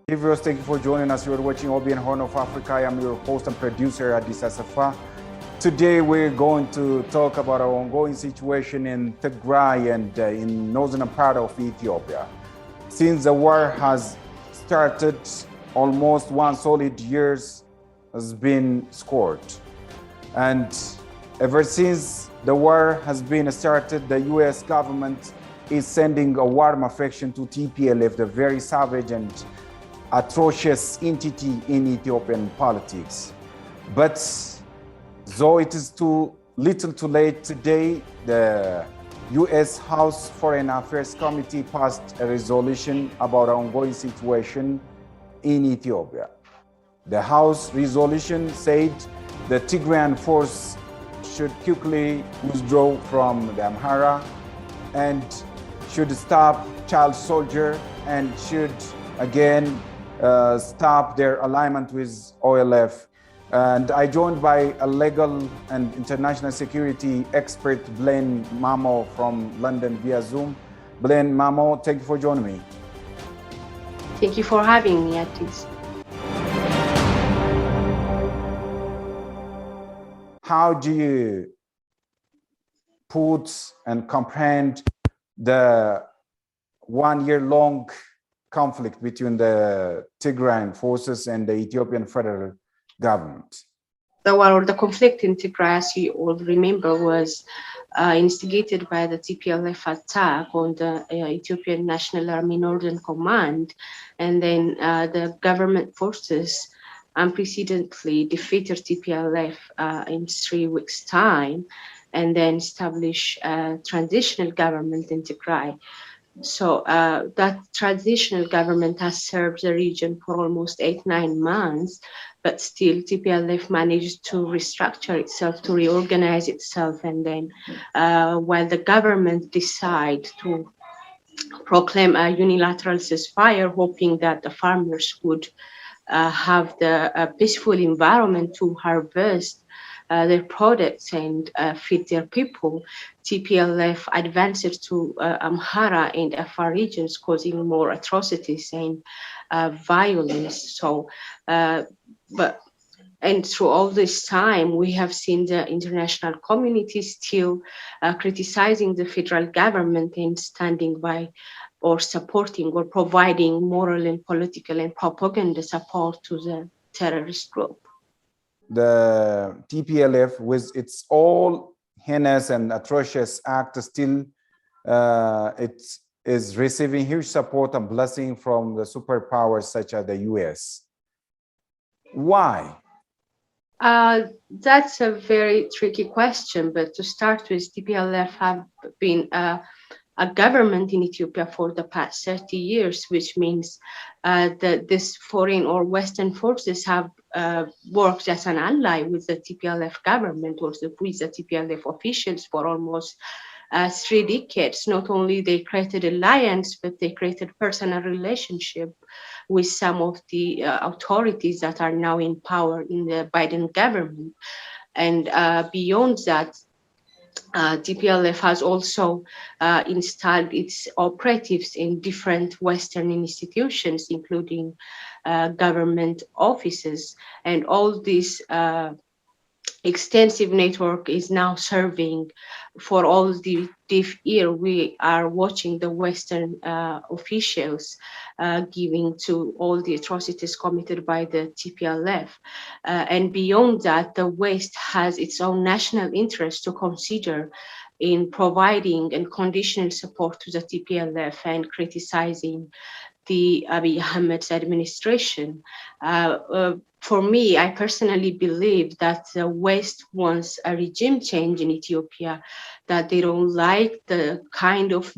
Hey viewers, thank you for joining us. You're watching OBN Horn of Africa. I am your host and producer, Adis Asafa. Today we're going to talk about our ongoing situation in Tigray and in northern part of Ethiopia. Since the war has started, almost one solid year has been scored. And ever since the war has been started, the US government is sending a warm affection to TPLF, the very savage and atrocious entity in Ethiopian politics. But though it is too little too late today, the US House Foreign Affairs Committee passed a resolution about our ongoing situation in Ethiopia. The House resolution said the Tigrayan force should quickly withdraw from the Amhara and should stop child soldier and should again stop their alignment with OLF. And I joined by a legal and international security expert, Blen Mamo from London via Zoom. Blen Mamo, thank you for joining me. Thank you for having me, Atis. How do you put and comprehend the one-year-long conflict between the Tigrayan forces and the Ethiopian federal government? The war or the conflict in Tigray, as you all remember, was instigated by the TPLF attack on the Ethiopian National Army Northern Command, and then the government forces unprecedentedly defeated TPLF in 3 weeks' time, and then establish a transitional government in Tigray. So that transitional government has served the region for almost 8-9 months, but still TPLF managed to restructure itself, to reorganize itself, and then while the government decide to proclaim a unilateral ceasefire, hoping that the farmers would have the peaceful environment to harvest their products and feed their people, TPLF advanced to Amhara and Afar regions, causing more atrocities and violence. So, and through all this time, we have seen the international community still criticizing the federal government and standing by or supporting or providing moral and political and propaganda support to the terrorist group. The TPLF, with its all heinous and atrocious act, still it is receiving huge support and blessing from the superpowers such as the US. Why? That's a very tricky question, but to start with, TPLF have been a government in Ethiopia for the past 30 years, which means that this foreign or Western forces have worked as an ally with the TPLF government or with the TPLF officials for almost 3 decades. Not only they created alliance, but they created personal relationship with some of the authorities that are now in power in the Biden government. And beyond that, TPLF has also installed its operatives in different Western institutions, including government offices, and all this extensive network is now serving for all the deaf ear. We are watching the Western officials giving to all the atrocities committed by the TPLF. And beyond that, the West has its own national interest to consider in providing unconditional support to the TPLF and criticizing the Abiy Ahmed's administration. For me, I personally believe that the West wants a regime change in Ethiopia, that they don't like the kind of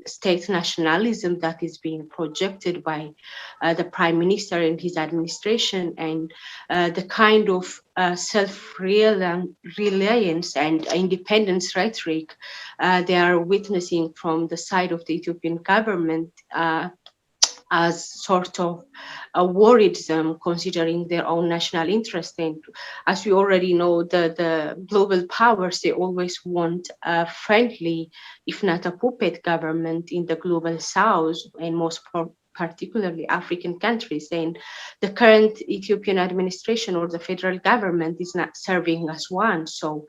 state nationalism that is being projected by the Prime Minister and his administration, and the kind of self-reliance and independence rhetoric they are witnessing from the side of the Ethiopian government as sort of worried them, considering their own national interest. And as we already know, the global powers, they always want a friendly, if not a puppet government in the global south, and most particularly African countries. And the current Ethiopian administration or the federal government is not serving as one. So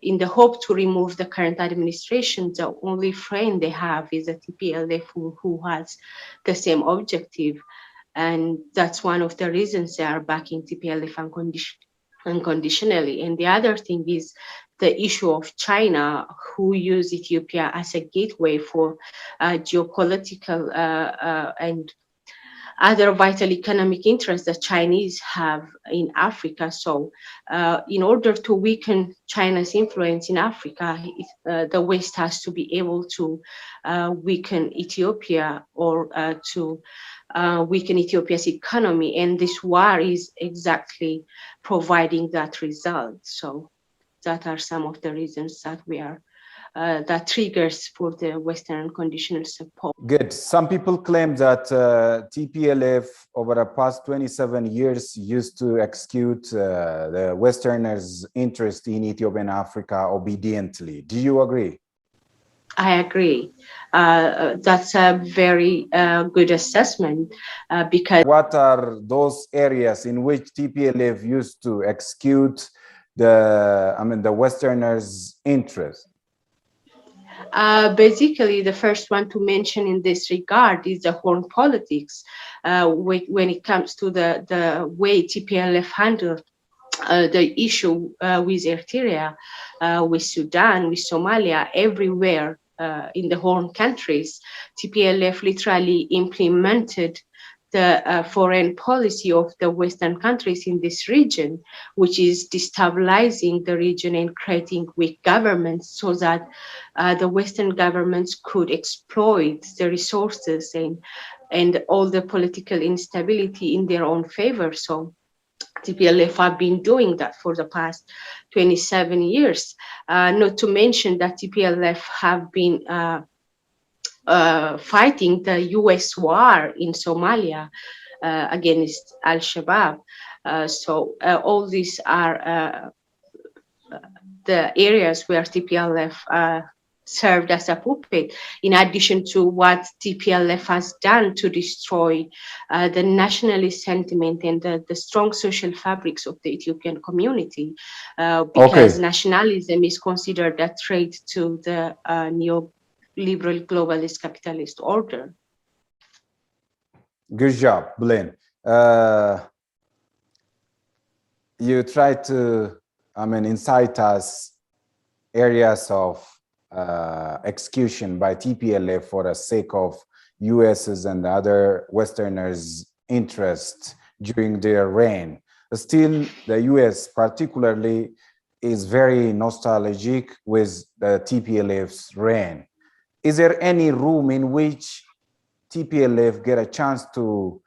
in the hope to remove the current administration, the only friend they have is the TPLF, who has the same objective. And that's one of the reasons they are backing TPLF unconditionally. And the other thing is the issue of China, who use Ethiopia as a gateway for geopolitical and other vital economic interests that Chinese have in Africa. So in order to weaken China's influence in Africa, the West has to be able to weaken Ethiopia or to weaken Ethiopia's economy. And this war is exactly providing that result. So that are some of the reasons that we are that triggers for the Western unconditional support. Good. Some people claim that TPLF over the past 27 years used to execute the Westerners' interest in Ethiopia and Africa obediently. Do you agree? I agree. That's a very good assessment because. What are those areas in which TPLF used to execute the Westerners' interest? Basically, the first one to mention in this regard is the Horn politics. When it comes to the way TPLF handled the issue with Eritrea, with Sudan, with Somalia, everywhere in the Horn countries, TPLF literally implemented the foreign policy of the Western countries in this region, which is destabilizing the region and creating weak governments so that the Western governments could exploit the resources and all the political instability in their own favor. So TPLF have been doing that for the past 27 years. Not to mention that TPLF have been fighting the US war in Somalia against Al-Shabaab. So all these are the areas where TPLF served as a puppet, in addition to what TPLF has done to destroy the nationalist sentiment and the strong social fabrics of the Ethiopian community, because nationalism is considered a threat to the neoliberal globalist capitalist order. Good job, Blen. You try to, incite us areas of execution by TPLF for the sake of US's and other Westerners' interest during their reign. Still, the US particularly is very nostalgic with the TPLF's reign. Is there any room in which TPLF get a chance to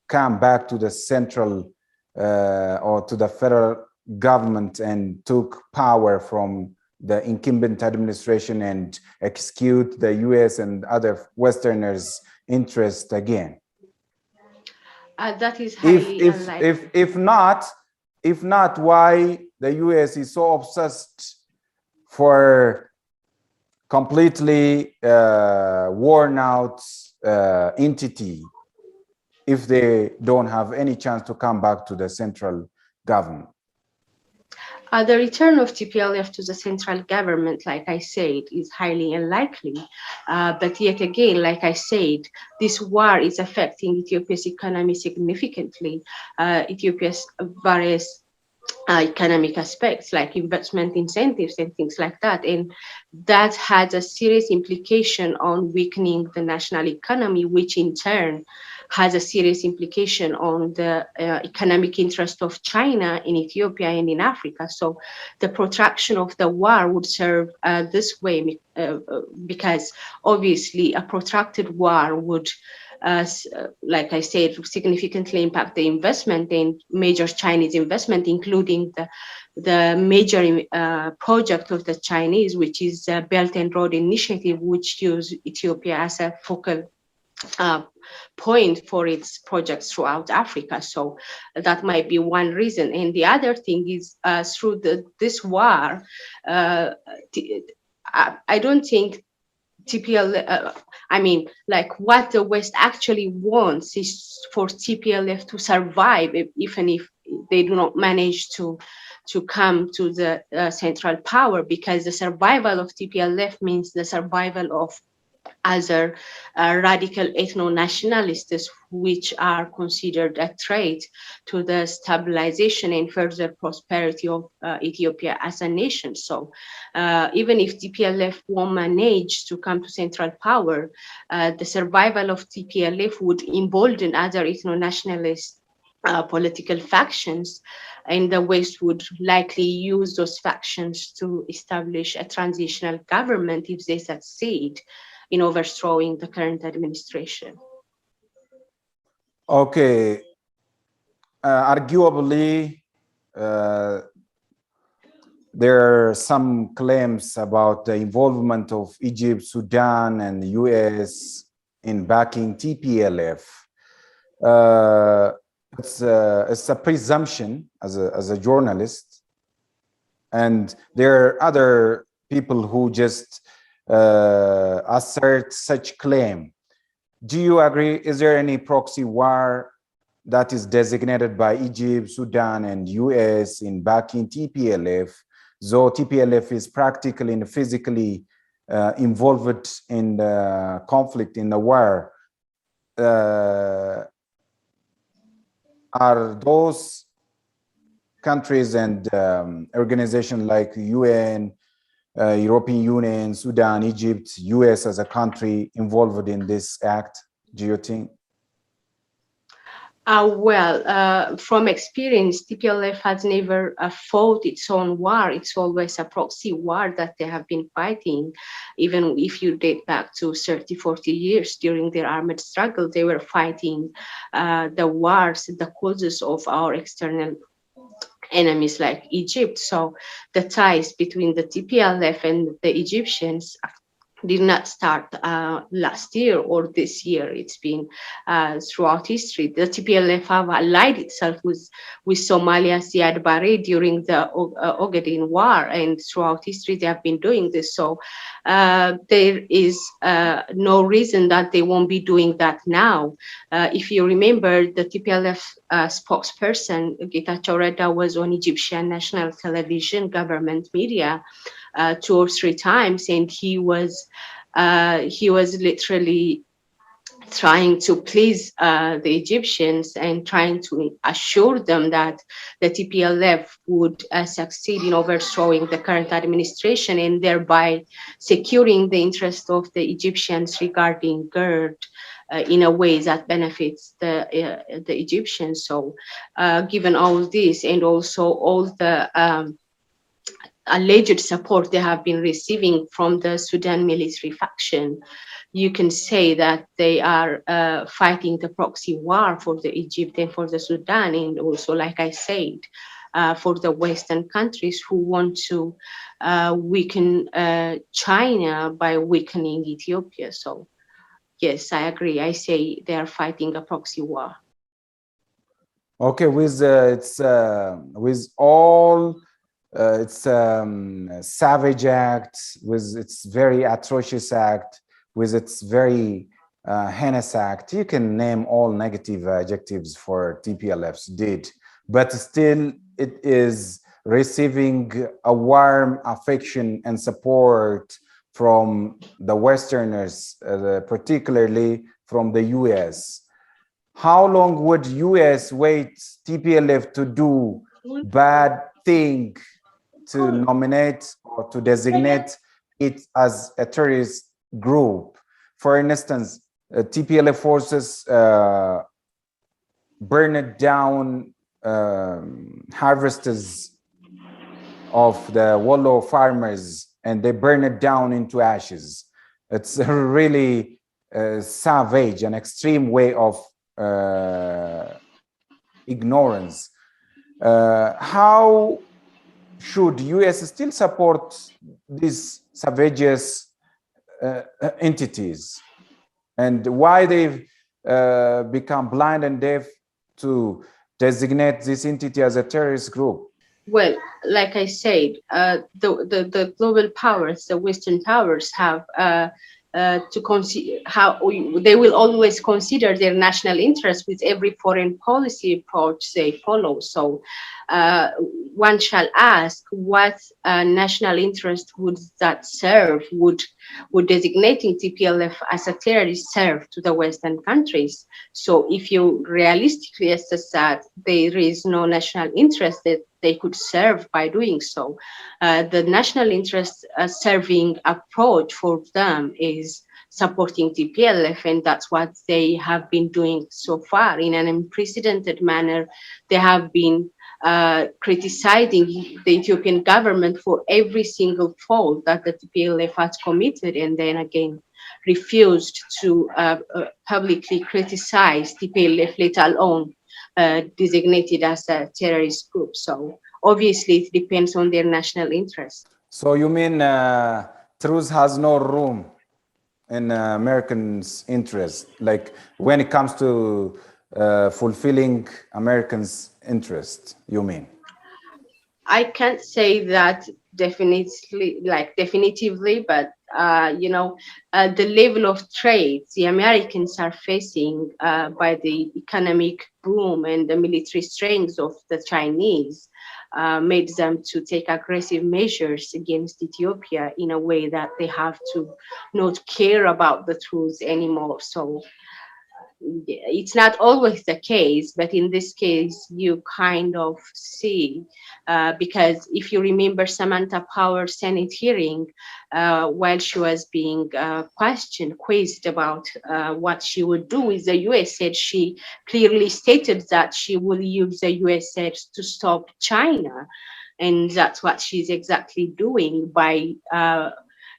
come back to the central or to the federal government and took power from the incumbent administration and execute the US and other Westerners' interest again? That is highly unlikely. If not, why the US is so obsessed for completely worn out entity if they don't have any chance to come back to the central government? The return of TPLF to the central government, like I said, is highly unlikely. But yet again, like I said, this war is affecting Ethiopia's economy significantly. Ethiopia's various economic aspects like investment incentives and things like that. And that has a serious implication on weakening the national economy, which in turn has a serious implication on the economic interest of China in Ethiopia and in Africa. So the protraction of the war would serve this way because obviously a protracted war would like I said, significantly impact the investment and major Chinese investment, including the major project of the Chinese, which is the Belt and Road Initiative, which use Ethiopia as a focal point for its projects throughout Africa. So that might be one reason. And the other thing is through this war, I don't think I mean, like what the West actually wants is for TPLF to survive, even if they do not manage to come to the central power, because the survival of TPLF means the survival of other radical ethno-nationalists, which are considered a threat to the stabilization and further prosperity of Ethiopia as a nation. So even if TPLF won't manage to come to central power, the survival of TPLF would embolden other ethno-nationalist political factions, and the West would likely use those factions to establish a transitional government if they succeed in overthrowing the current administration. Okay, arguably, there are some claims about the involvement of Egypt, Sudan, and the US in backing TPLF. It's a presumption as a journalist, and there are other people who just assert such claim. Do you agree? Is there any proxy war that is designated by Egypt, Sudan, and US in backing TPLF, though TPLF is practically and physically involved in the conflict, in the war? Are those countries and organizations like UN, European Union, Sudan, Egypt, US as a country involved in this act, do you think? From experience, TPLF has never fought its own war. It's always a proxy war that they have been fighting. Even if you date back to 30, 40 years during their armed struggle, they were fighting the wars, the causes of our external enemies like Egypt. So the ties between the TPLF and the Egyptians did not start last year or this year. It's been throughout history. The TPLF have allied itself with Somalia, Ziad Barre during the Ogaden War, and throughout history they have been doing this. So there is no reason that they won't be doing that now. If you remember, the TPLF spokesperson, Getachew Reda, was on Egyptian national television, government media, 2 or 3 times, and he was literally trying to please the Egyptians and trying to assure them that the TPLF would succeed in overthrowing the current administration and thereby securing the interest of the Egyptians regarding GERD in a way that benefits the Egyptians. So given all this, and also all the alleged support they have been receiving from the Sudan military faction, you can say that they are fighting the proxy war for the Egypt and for the Sudan, and also, like I said, for the Western countries who want to weaken China by weakening Ethiopia. So yes, I agree. I say they are fighting a proxy war. Okay, with all its savage act, with its very atrocious act, with its very heinous act, you can name all negative adjectives for TPLF's did, but still it is receiving a warm affection and support from the Westerners, particularly from the US. How long would US wait TPLF to do bad thing to nominate or to designate it as a terrorist group? For instance, TPLF forces burned down harvesters of the Wallo farmers, and they burn it down into ashes. It's a really savage and extreme way of ignorance. How should US still support these savages entities, and why they've become blind and deaf to designate this entity as a terrorist group? Well, like I said, the global powers, the Western powers, have to consider how they will always consider their national interest with every foreign policy approach they follow. So one shall ask, what national interest would that serve? Would designating TPLF as a terrorist serve to the Western countries? So if you realistically assess that there is no national interest that they could serve by doing so, the national interest serving approach for them is supporting TPLF, and that's what they have been doing so far in an unprecedented manner. They have been criticizing the Ethiopian government for every single fault that the TPLF has committed, and then again refused to publicly criticize TPLF, let alone designated as a terrorist group. So obviously it depends on their national interest. So you mean truth has no room in Americans' interest, like when it comes to fulfilling Americans' interest, you mean? I can't say that definitively, but the level of trade the Americans are facing by the economic boom and the military strength of the Chinese made them to take aggressive measures against Ethiopia in a way that they have to not care about the truth anymore. So it's not always the case, but in this case, you kind of see, because if you remember Samantha Power's Senate hearing, while she was being quizzed about what she would do with the US aid, she clearly stated that she will use the US aid to stop China. And that's what she's exactly doing by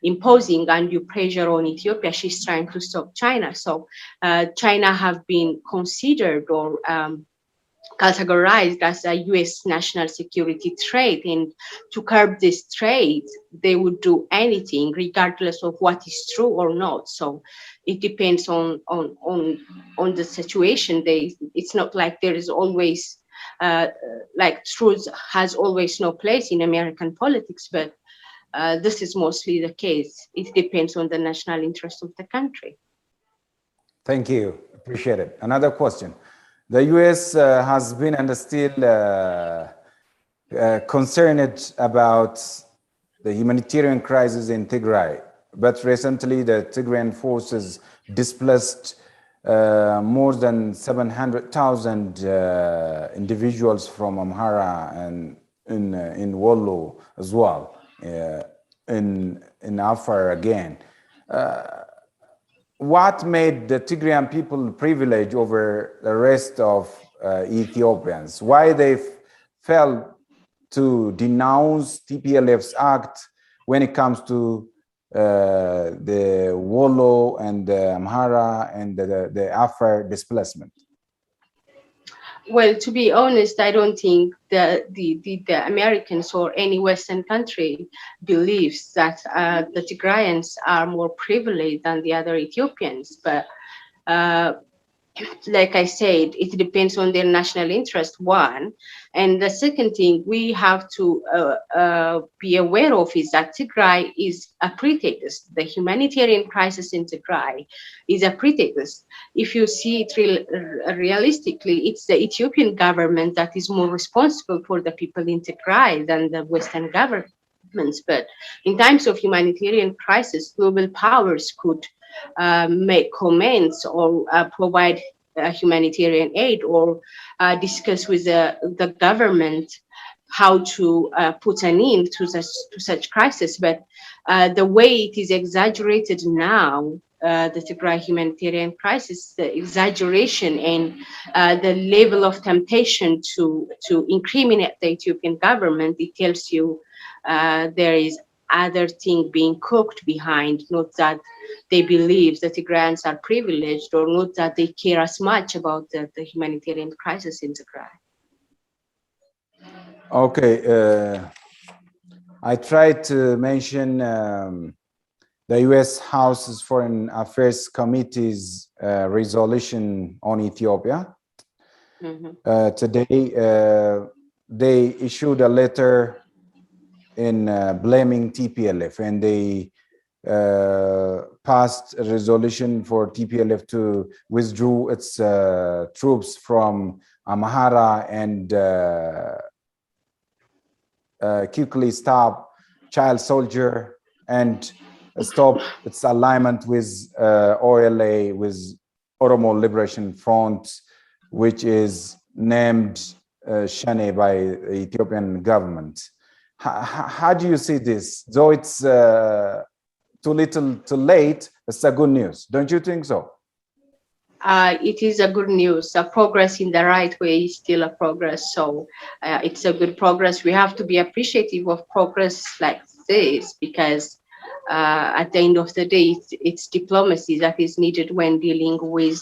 imposing undue pressure on Ethiopia. She's trying to stop China. So China have been considered or categorized as a U.S. national security threat, and to curb this threat, they would do anything, regardless of what is true or not. So it depends on the situation. It's not like there is always like truth has always no place in American politics, but this is mostly the case. It depends on the national interest of the country. Thank you. Appreciate it. Another question. The U.S. has been and is still concerned about the humanitarian crisis in Tigray. But recently, the Tigrayan forces displaced more than 700,000 individuals from Amhara and in Wollo as well. In Afar again. What made the Tigrayan people privileged over the rest of Ethiopians? Why they failed to denounce TPLF's act when it comes to the Wollo and the Amhara and the Afar displacement? Well, to be honest, I don't think the Americans or any Western country believes that the Tigrayans are more privileged than the other Ethiopians. But like I said, it depends on their national interest, one. And the second thing we have to be aware of is that Tigray is a pretext. The humanitarian crisis in Tigray is a pretext. If you see it realistically, it's the Ethiopian government that is more responsible for the people in Tigray than the Western governments. But in times of humanitarian crisis, global powers could make comments or provide humanitarian aid or discuss with the government how to put an end to such crisis. But the way it is exaggerated now, the Tigray humanitarian crisis, the exaggeration and the level of temptation to incriminate the Ethiopian government, it tells you there is other thing being cooked behind, not that they believe that the Tigrayans are privileged or not that they care as much about the humanitarian crisis in Tigray. Okay, I tried to mention the U.S. House's Foreign Affairs Committee's resolution on Ethiopia. Mm-hmm. Today, they issued a letter in blaming TPLF, and they passed a resolution for TPLF to withdraw its troops from Amhara and quickly stop child soldier and stop its alignment with OLA, with Oromo Liberation Front, which is named Shane by the Ethiopian government. How do you see this? Though it's too little, too late, it's a good news. Don't you think so? It is a good news. A progress in the right way is still a progress. So it's a good progress. We have to be appreciative of progress like this because at the end of the day, it's diplomacy that is needed when dealing with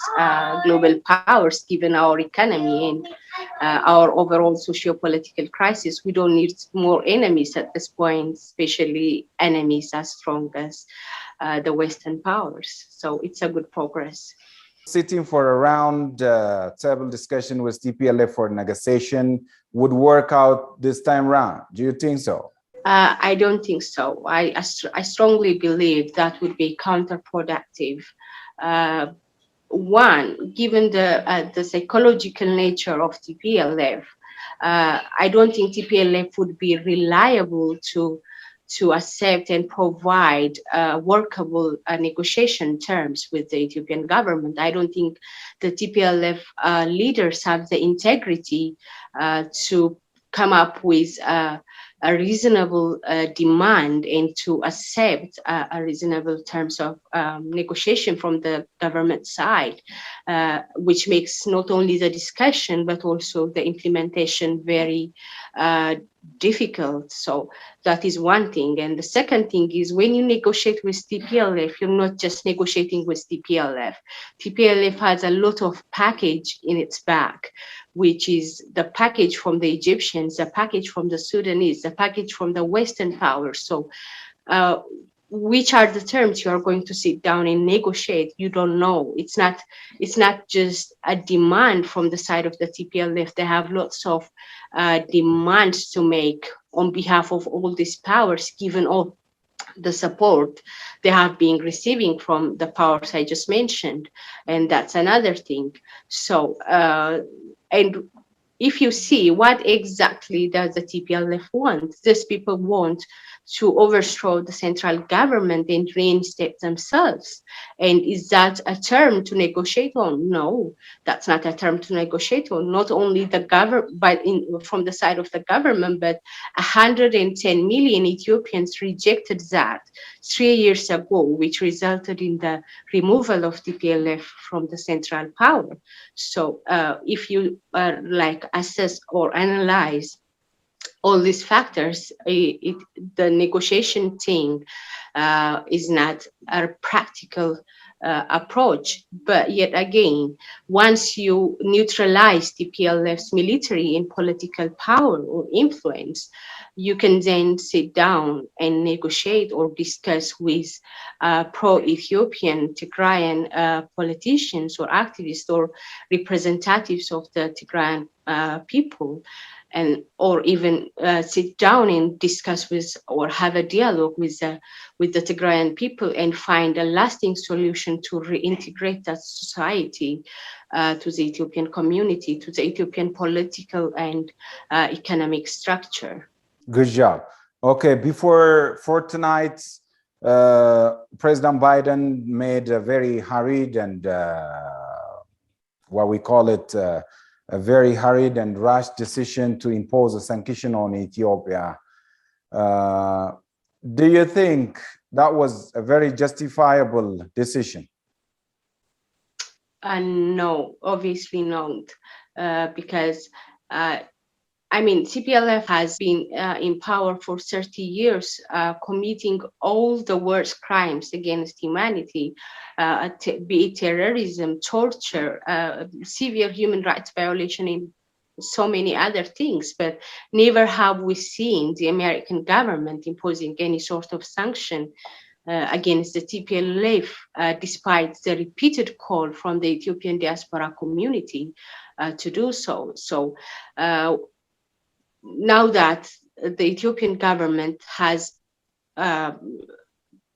global powers, given our economy and our overall socio-political crisis. We don't need more enemies at this point, especially enemies as strong as the Western powers. So it's a good progress. Sitting for a round table discussion with TPLF for negotiation would work out this time round. Do you think so? I don't think so. I strongly believe that would be counterproductive. One, given the psychological nature of TPLF, I don't think TPLF would be reliable to accept and provide workable negotiation terms with the Ethiopian government. I don't think the TPLF leaders have the integrity to come up with a reasonable demand and to accept a reasonable terms of negotiation from the government side, which makes not only the discussion but also the implementation very difficult. So that is one thing. And the second thing is when you negotiate with TPLF, you're not just negotiating with TPLF. TPLF has a lot of package in its back, which is the package from the Egyptians, the package from the Sudanese, the package from the Western powers. So which are the terms you are going to sit down and negotiate? You don't know. It's not just a demand from the side of the TPLF. They have lots of demands to make on behalf of all these powers, given all the support they have been receiving from the powers I just mentioned. And that's another thing. So, and if you see what exactly does the TPLF want, these people want to overthrow the central government and reinstate themselves. And is that a term to negotiate on? No, that's not a term to negotiate on. Not only the government, but from the side of the government, but 110 million Ethiopians rejected that 3 years ago, which resulted in the removal of TPLF from the central power. So if you assess or analyze all these factors, the negotiation thing is not a practical approach. But yet again, once you neutralize TPLF's military and political power or influence, you can then sit down and negotiate or discuss with pro-Ethiopian Tigrayan politicians or activists or representatives of the Tigrayan people, and or even sit down and discuss with or have a dialogue with the Tigrayan people and find a lasting solution to reintegrate that society to the Ethiopian community, to the Ethiopian political and economic structure. Good job. Okay, for tonight, President Biden made a very hurried and what we call it a very hurried and rash decision to impose a sanction on Ethiopia. Do you think that was a very justifiable decision? No, obviously not, because TPLF has been in power for 30 years, committing all the worst crimes against humanity, be it terrorism, torture, severe human rights violation, and so many other things. But never have we seen the American government imposing any sort of sanction against the TPLF, despite the repeated call from the Ethiopian diaspora community to do so. So now that the Ethiopian government has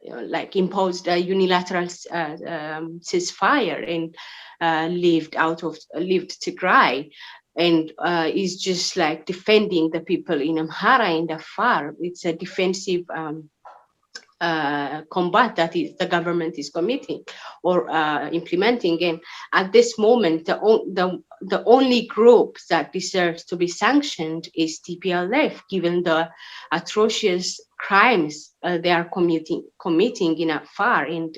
like imposed a unilateral ceasefire and lived Tigray, and is just like defending the people in Amhara and Afar. It's a defensive combat that the government is committing or implementing. And at this moment, the only group that deserves to be sanctioned is TPLF, given the atrocious crimes they are committing in Afar and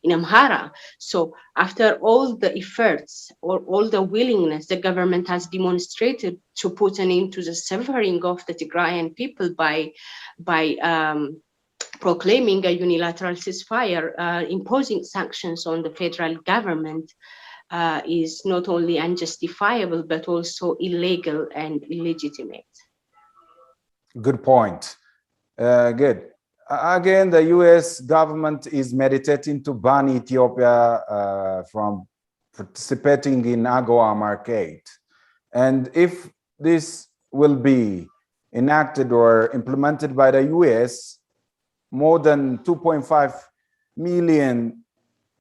in Amhara. So after all the efforts or all the willingness the government has demonstrated to put an end to the suffering of the Tigrayan people by proclaiming a unilateral ceasefire, imposing sanctions on the federal government is not only unjustifiable, but also illegal and illegitimate. Good point. Good. Again, the US government is meditating to ban Ethiopia from participating in AGOA market. And if this will be enacted or implemented by the US, more than 2.5 million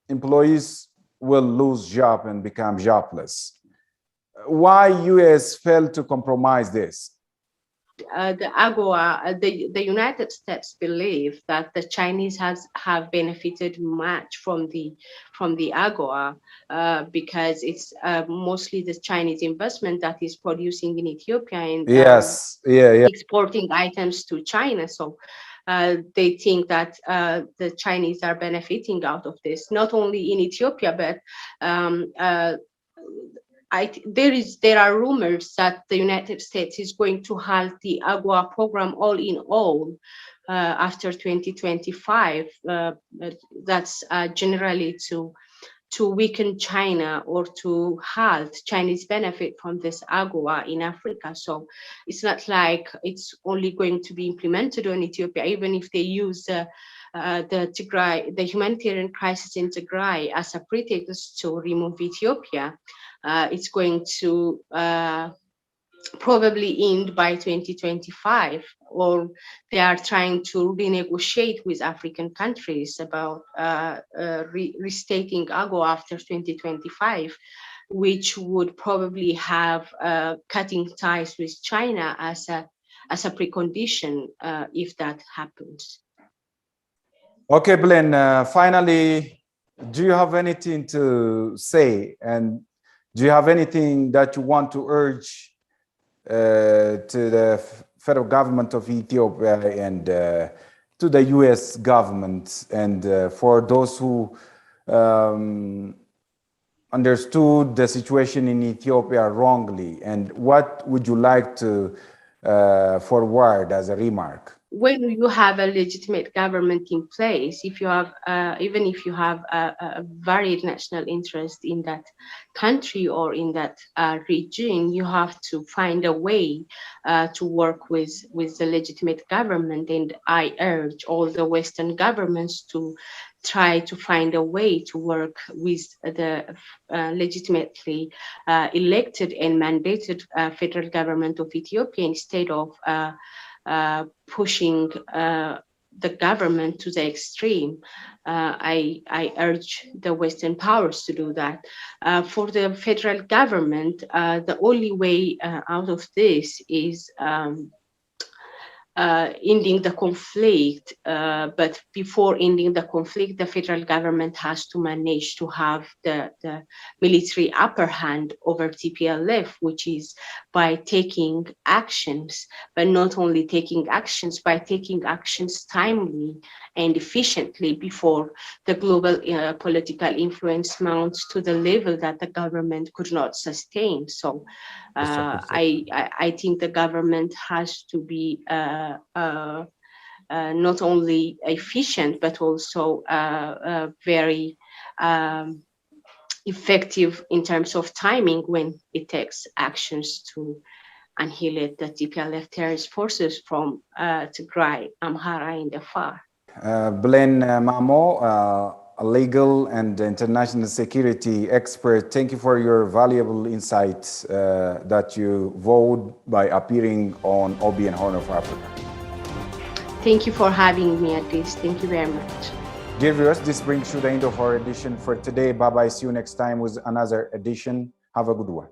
employees will lose job and become jobless. Why US failed to compromise this? The AGOA, the United States believe that the Chinese have benefited much from the AGOA because it's mostly the Chinese investment that is producing in Ethiopia and exporting items to China. So they think that the Chinese are benefiting out of this, not only in Ethiopia, but there are rumors that the United States is going to halt the AGOA program all in all after 2025. That's generally to weaken China or to halt Chinese benefit from this AGOA in Africa. So it's not like it's only going to be implemented on Ethiopia, even if they use the humanitarian crisis in Tigray as a pretext to remove Ethiopia. It's going to probably end by 2025, or they are trying to renegotiate with African countries about restating AGOA after 2025, which would probably have cutting ties with China as a precondition if that happens. Okay, Blen, finally, do you have anything to say, and do you have anything that you want to urge to the federal government of Ethiopia and to the US government, and for those who understood the situation in Ethiopia wrongly, and what would you like to forward as a remark? When you have a legitimate government in place, if you have, even if you have a varied national interest in that country or in that region, you have to find a way to work with the legitimate government. And I urge all the Western governments to try to find a way to work with the legitimately elected and mandated federal government of Ethiopia instead of pushing the government to the extreme. I urge the Western powers to do that. For the federal government, the only way out of this is ending the conflict, but before ending the conflict, the federal government has to manage to have the military upper hand over TPLF, which is by taking actions, but not only taking actions, by taking actions timely and efficiently before the global political influence mounts to the level that the government could not sustain. So I think the government has to be not only efficient, but also very effective in terms of timing when it takes actions to annihilate the TPLF terrorist forces from Tigray, Amhara, and Afar. Blen Mamo, a legal and international security expert, thank you for your valuable insights that you vowed by appearing on OBN Horn of Africa. Thank you for having me at this. Thank you very much. Dear viewers, this brings to the end of our edition for today. Bye-bye. See you next time with another edition. Have a good one.